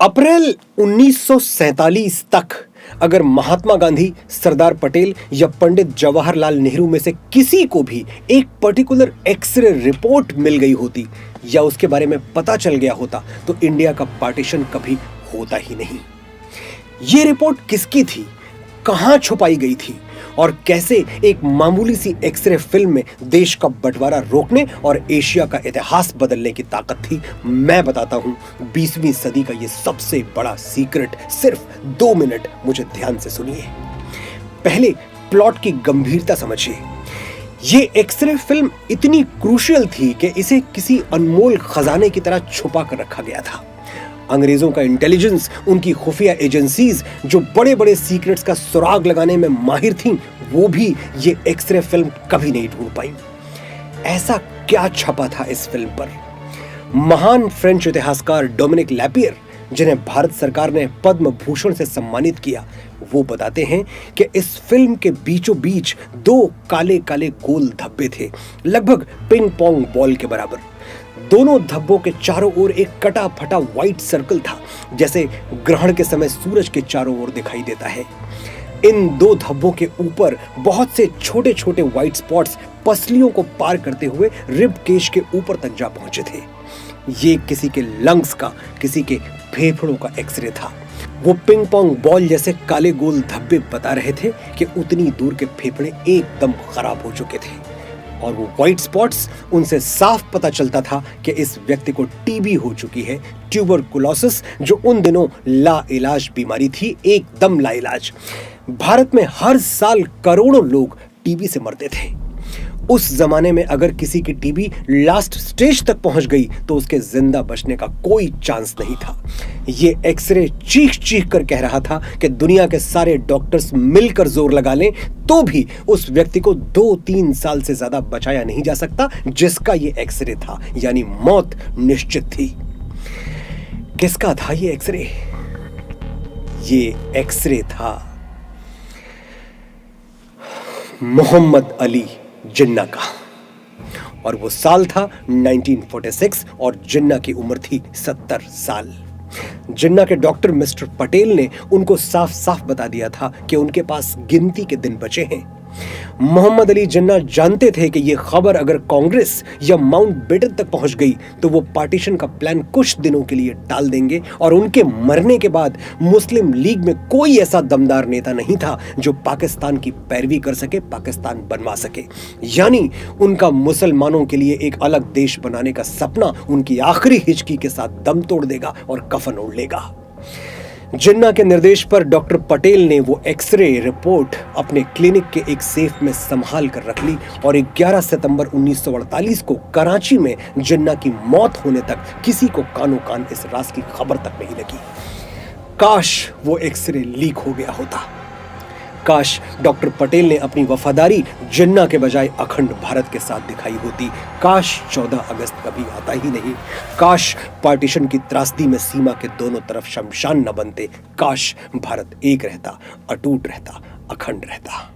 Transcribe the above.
अप्रैल 1947 तक अगर महात्मा गांधी, सरदार पटेल या पंडित जवाहरलाल नेहरू में से किसी को भी एक पर्टिकुलर एक्सरे रिपोर्ट मिल गई होती या उसके बारे में पता चल गया होता तो इंडिया का पार्टीशन कभी होता ही नहीं। यह रिपोर्ट किसकी थी, कहां छुपाई गई थी और कैसे एक मामूली सी एक्सरे फिल्म में देश का बंटवारा रोकने और एशिया का इतिहास बदलने की ताकत थी, मैं बताता हूं 20वीं सदी का यह सबसे बड़ा सीक्रेट। सिर्फ 2 मिनट मुझे ध्यान से सुनिए। पहले प्लॉट की गंभीरता समझिए। यह एक्सरे फिल्म इतनी क्रूशियल थी कि इसे किसी अनमोल खजाने की तरह छुपा कर रखा गया था। अंग्रेजों का इंटेलिजेंस, उनकी खुफिया एजेंसीज जो बड़े बड़े सीक्रेट्स का सुराग लगाने में माहिर थीं, वो भी ये एक्सरे फिल्म कभी नहीं ढूंढ पाई। ऐसा क्या छपा था इस फिल्म पर? महान फ्रेंच इतिहासकार डोमिनिक लैपियर, जिन्हें भारत सरकार ने पद्म भूषण से सम्मानित किया, वो बताते हैं कि इस फिल्म के बीचों बीच 2 काले काले गोल धब्बे थे, लगभग पिंग पोंग बॉल के बराबर। दोनों धब्बों के चारों ओर एक कटा फटा व्हाइट सर्कल था, जैसे ग्रहण के समय सूरज के चारों ओर दिखाई देता है। इन 2 धब्बों के ऊपर बहुत से छोटे छोटे व्हाइट स्पॉट्स पसलियों को पार करते हुए रिब केश के ऊपर तक जा पहुंचे थे। ये किसी के लंग्स का, किसी के फेफड़ों का एक्सरे था। वो पिंग पोंग बॉल जैसे काले गोल धब्बे बता रहे थे कि उतनी दूर के फेफड़े एकदम खराब हो चुके थे। और वो व्हाइट स्पॉट्स, उनसे साफ पता चलता था कि इस व्यक्ति को टीबी हो चुकी है, ट्यूबरकुलोसिस, जो उन दिनों लाइलाज बीमारी थी, एकदम लाइलाज। भारत में हर साल करोड़ों लोग टीबी से मरते थे। उस जमाने में अगर किसी की टीबी लास्ट स्टेज तक पहुंच गई तो उसके जिंदा बचने का कोई चांस नहीं था। ये एक्सरे चीख चीख कर कह रहा था कि दुनिया के सारे डॉक्टर्स मिलकर जोर लगा लें तो भी उस व्यक्ति को 2-3 साल से ज्यादा बचाया नहीं जा सकता, जिसका ये एक्सरे था, यानी मौत निश्चित थी। किसका था ये एक्सरे? ये एक्सरे था मोहम्मद अली जिन्ना का, और वो साल था 1946 और जिन्ना की उम्र थी 70 साल। जिन्ना के डॉक्टर मिस्टर पटेल ने उनको साफ साफ बता दिया था कि उनके पास गिनती के दिन बचे हैं। मोहम्मद अली जिन्ना जानते थे कि यह खबर अगर कांग्रेस या माउंटबेटन तक पहुंच गई तो वो पार्टीशन का प्लान कुछ दिनों के लिए टाल देंगे और उनके मरने के बाद मुस्लिम लीग में कोई ऐसा दमदार नेता नहीं था जो पाकिस्तान की पैरवी कर सके, पाकिस्तान बनवा सके। यानी उनका मुसलमानों के लिए एक अलग देश बनाने का सपना उनकी आखिरी हिचकी के साथ दम तोड़ देगा और कफन ओढ़ लेगा। जिन्ना के निर्देश पर डॉक्टर पटेल ने वो एक्सरे रिपोर्ट अपने क्लिनिक के एक सेफ में संभाल कर रख ली और 11 सितंबर 1948 को कराची में जिन्ना की मौत होने तक किसी को कानो कान इस राज की खबर तक नहीं लगी। काश वो एक्सरे लीक हो गया होता। काश डॉक्टर पटेल ने अपनी वफादारी जिन्ना के बजाय अखंड भारत के साथ दिखाई होती। काश 14 अगस्त कभी आता ही नहीं। काश पार्टीशन की त्रासदी में सीमा के दोनों तरफ शमशान न बनते। काश भारत एक रहता, अटूट रहता, अखंड रहता।